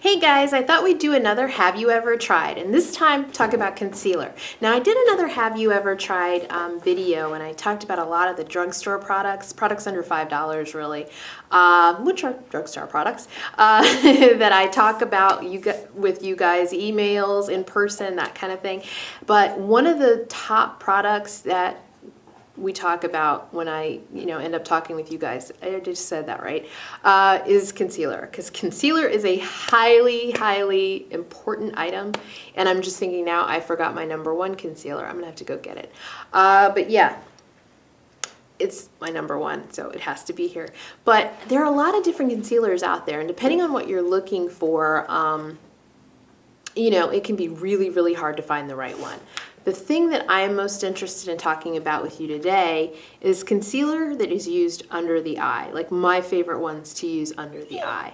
Hey guys, I thought we'd do another Have You Ever Tried, and this time talk about concealer. Now I did another Have You Ever Tried video, and I talked about a lot of the drugstore products under $5 really, which are drugstore products, that I talk about with you guys, emails, in person, that kind of thing. But one of the top products that we talk about when I, end up talking with you guys, I just said that right, is concealer. Because concealer is a highly, highly important item. And I'm just thinking now, I forgot my number one concealer. I'm going to have to go get it. But yeah, it's my number one, so it has to be here. But there are a lot of different concealers out there. And depending on what you're looking for, it can be really, really hard to find the right one. The thing that I am most interested in talking about with you today is concealer that is used under the eye, like my favorite ones to use under the eye.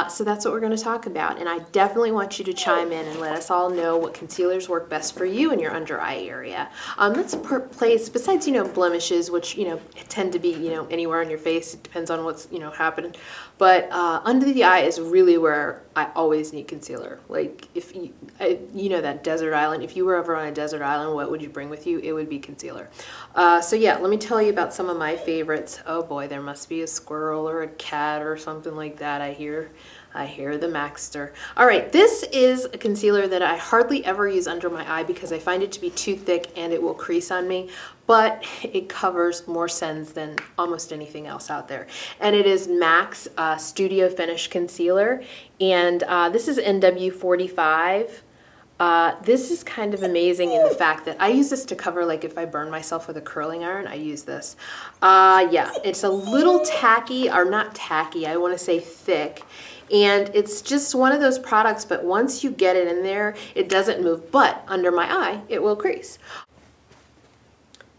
So that's what we're going to talk about, and I definitely want you to chime in and let us all know what concealers work best for you in your under eye area. Let's place, besides blemishes, which tend to be anywhere on your face. It depends on what's happening, but under the eye is really where I always need concealer. Like if that desert island, if you were ever on a desert island, what would you bring with you? It would be concealer. So yeah, let me tell you about some of my favorites. Oh boy, there must be a squirrel or a cat or something like that. I hear the Maxter. All right, this is a concealer that I hardly ever use under my eye because I find it to be too thick and it will crease on me, but it covers more sins than almost anything else out there. And it is MAC's Studio Finish Concealer, and this is NW45. This is kind of amazing in the fact that I use this to cover, like if I burn myself with a curling iron, I use this. Yeah, it's a little tacky, or not tacky, I want to say thick. And it's just one of those products, but once you get it in there, it doesn't move. But under my eye, it will crease.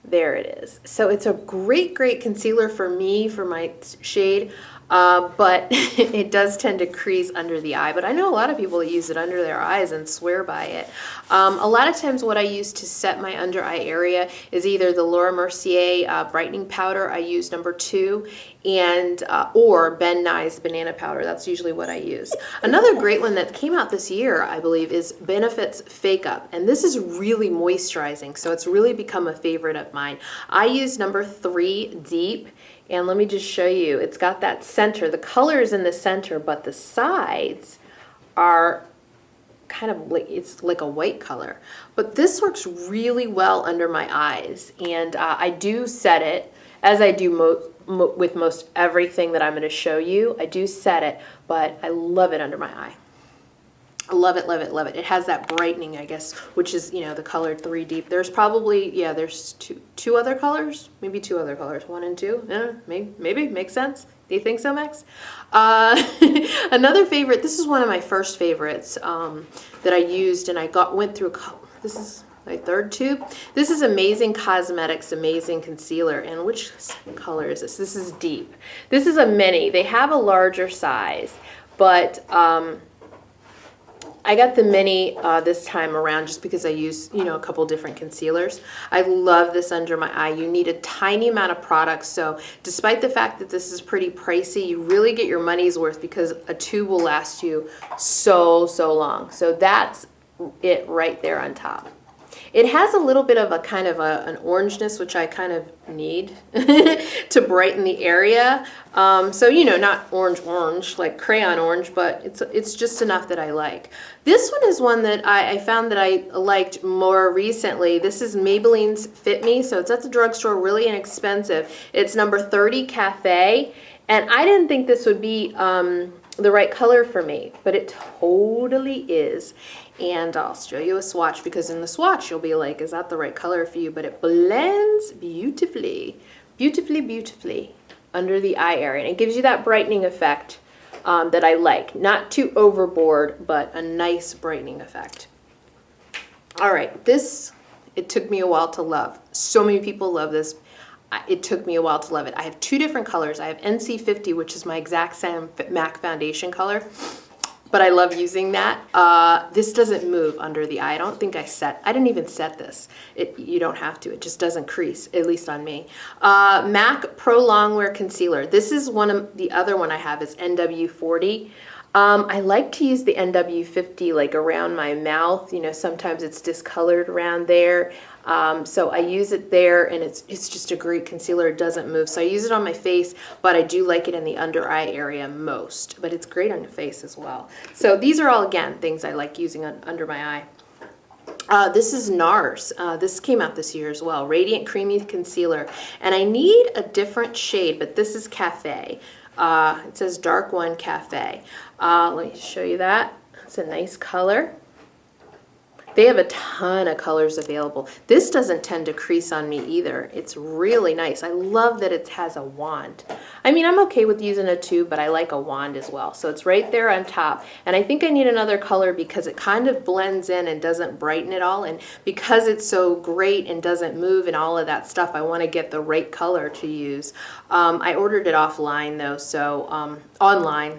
There it is. So it's a great, great concealer for me, for my shade. But it does tend to crease under the eye. But I know a lot of people that use it under their eyes and swear by it. A lot of times what I use to set my under eye area is either the Laura Mercier brightening powder. I use number 2, and or Ben Nye's banana powder. That's usually what I use. Another great one that came out this year, I believe, is Benefit's Fake Up. And this is really moisturizing, so it's really become a favorite of mine. I use number 3 Deep. And let me just show you, it's got that center, the color is in the center, but the sides are kind of like, it's like a white color. But this works really well under my eyes, and I do set it, as I do with most everything that I'm going to show you. I do set it, but I love it under my eye. I love it, love it, love it. It has that brightening, I guess, which is, the color 3 Deep. There's probably, yeah, there's two other colors, maybe 2 other colors, 1 and 2. Yeah, maybe, makes sense. Do you think so, Max? Another favorite, this is one of my first favorites that I used, and I went through, this is my 3rd tube. This is Amazing Cosmetics Amazing Concealer, and which color is this? This is Deep. This is a mini. They have a larger size, but I got the mini this time around just because I use, a couple different concealers. I love this under my eye. You need a tiny amount of product, so despite the fact that this is pretty pricey, you really get your money's worth because a tube will last you so long. So that's it right there on top. It has a little bit of a kind of an orangeness, which I kind of need to brighten the area. So, not orange, like crayon orange, but it's just enough that I like. This one is one that I found that I liked more recently. This is Maybelline's Fit Me, so it's at the drugstore, really inexpensive. It's number 30 Cafe, and I didn't think this would be the right color for me, but it totally is. And I'll show you a swatch, because in the swatch you'll be like, is that the right color for you? But it blends beautifully, beautifully, beautifully under the eye area. And it gives you that brightening effect that I like. Not too overboard, but a nice brightening effect. All right, this, it took me a while to love. So many people love this. It took me a while to love it. I have 2 different colors. I have NC50, which is my exact same MAC foundation color, but I love using that. This doesn't move under the eye. I didn't even set this. You don't have to. It just doesn't crease, at least on me. MAC Pro Longwear Concealer. This is the other one I have is NW40. I like to use the NW50 like around my mouth. You know, sometimes it's discolored around there. So I use it there, and it's just a great concealer. It doesn't move. So I use it on my face, but I do like it in the under eye area most. But it's great on the face as well. So these are all, again, things I like using under my eye. This is NARS. This came out this year as well. Radiant Creamy Concealer. And I need a different shade, but this is Cafe. It says Dark One Cafe. Let me show you that. It's a nice color. They have a ton of colors available. This doesn't tend to crease on me either. It's really nice. I love that it has a wand. I mean, I'm okay with using a tube, but I like a wand as well. So it's right there on top. And I think I need another color because it kind of blends in and doesn't brighten it all. And because it's so great and doesn't move and all of that stuff, I want to get the right color to use. I ordered it offline though, so online.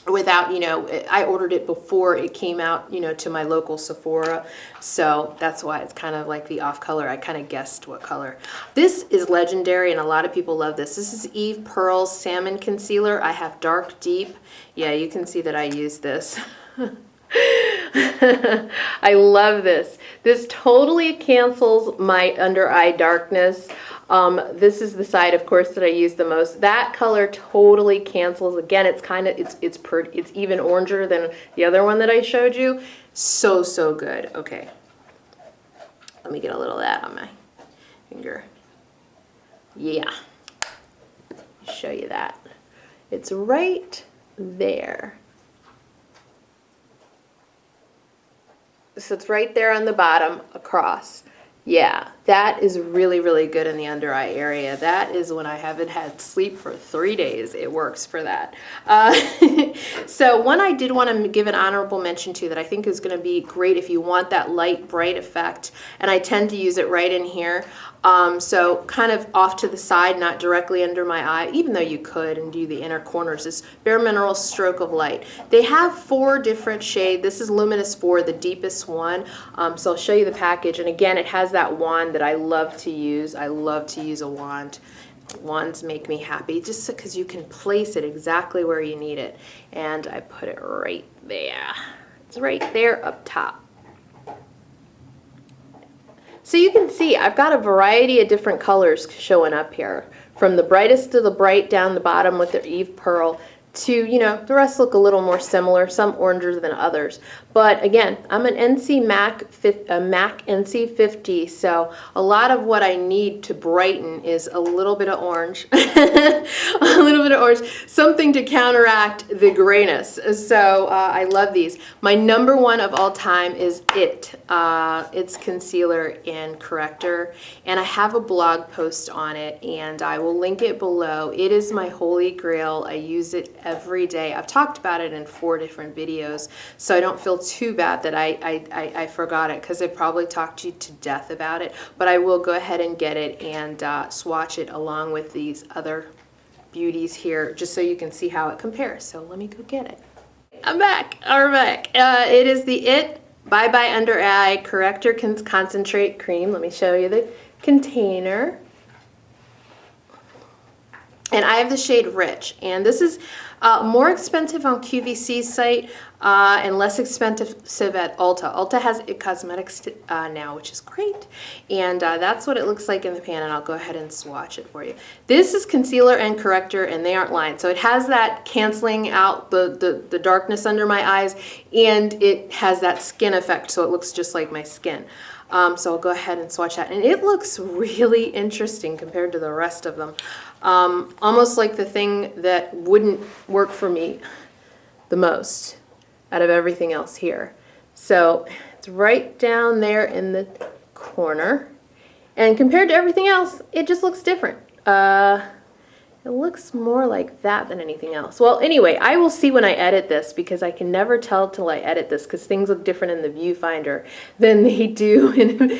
Without, you know, I ordered it before it came out, you know, to my local Sephora. So that's why it's kind of like the off color. I kind of guessed what color. This is legendary and a lot of people love this. This is Eve Pearl's Salmon Concealer. I have Dark Deep. Yeah, you can see that I use this. I love this. This totally cancels my under eye darkness. This is the side, of course, that I use the most. That color totally cancels. Again, it's kind of, it's even oranger than the other one that I showed you. So, so good. Okay. Let me get a little of that on my finger. Yeah. Show you that. It's right there. So it's right there on the bottom across. Yeah, that is really, really good in the under eye area. That is when I haven't had sleep for 3 days. It works for that. So one I did want to give an honorable mention to that I think is going to be great if you want that light, bright effect. And I tend to use it right in here. So kind of off to the side, not directly under my eye, even though you could and do the inner corners. This Bare Minerals Stroke of Light. They have 4 different shades. This is Luminous 4, the deepest one. So I'll show you the package. And again, it has that wand that I love to use. I love to use a wand. Wands make me happy just because you can place it exactly where you need it. And I put it right there. It's right there up top. So you can see I've got a variety of different colors showing up here, from the brightest to the bright down the bottom with the Eve Pearl to, you know, the rest look a little more similar, some oranger than others. But again, I'm an Mac NC50, so a lot of what I need to brighten is a little bit of orange, a little bit of orange, something to counteract the grayness. So I love these. My number one of all time is It's Concealer and Corrector, and I have a blog post on it, and I will link it below. It is my holy grail. I use it every day. I've talked about it in 4 different videos, so I don't feel too bad that I forgot it, because I probably talked you to death about it. But I will go ahead and get it and swatch it along with these other beauties here, just so you can see how it compares. So let me go get it. I'm back. We're back. It is the Bye Bye Under Eye Corrector Concentrate Cream. Let me show you the container. And I have the shade Rich, and this is more expensive on QVC's site and less expensive at Ulta. Ulta has IT Cosmetics now, which is great, and that's what it looks like in the pan, and I'll go ahead and swatch it for you. This is concealer and corrector, and they aren't lying. So it has that canceling out the darkness under my eyes, and it has that skin effect, so it looks just like my skin. So I'll go ahead and swatch that, and it looks really interesting compared to the rest of them. Almost like the thing that wouldn't work for me the most out of everything else here. So it's right down there in the corner, and compared to everything else, it just looks different. It looks more like that than anything else. Well, anyway, I will see when I edit this, because I can never tell till I edit this, because things look different in the viewfinder than they do in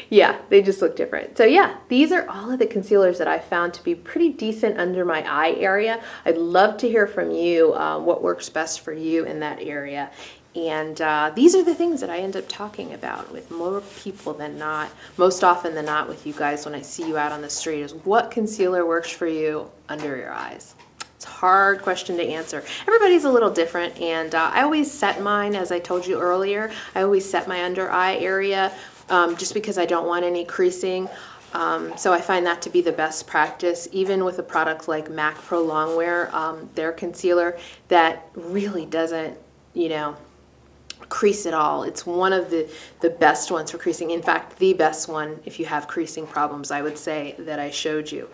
yeah, they just look different. So yeah, these are all of the concealers that I found to be pretty decent under my eye area. I'd love to hear from you what works best for you in that area. And these are the things that I end up talking about with more people than not, most often than not with you guys when I see you out on the street, is what concealer works for you under your eyes. It's a hard question to answer. Everybody's a little different, and I always set mine, as I told you earlier, I always set my under eye area just because I don't want any creasing. So I find that to be the best practice, even with a product like MAC Pro Longwear, their concealer that really doesn't, you know, crease at all. It's one of the best ones for creasing. In fact, the best one if you have creasing problems, I would say, that I showed you.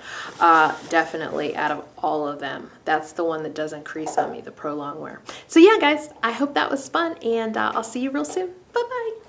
Definitely out of all of them, that's the one that doesn't crease on me, the Pro Longwear. So yeah, guys, I hope that was fun, and I'll see you real soon. Bye-bye.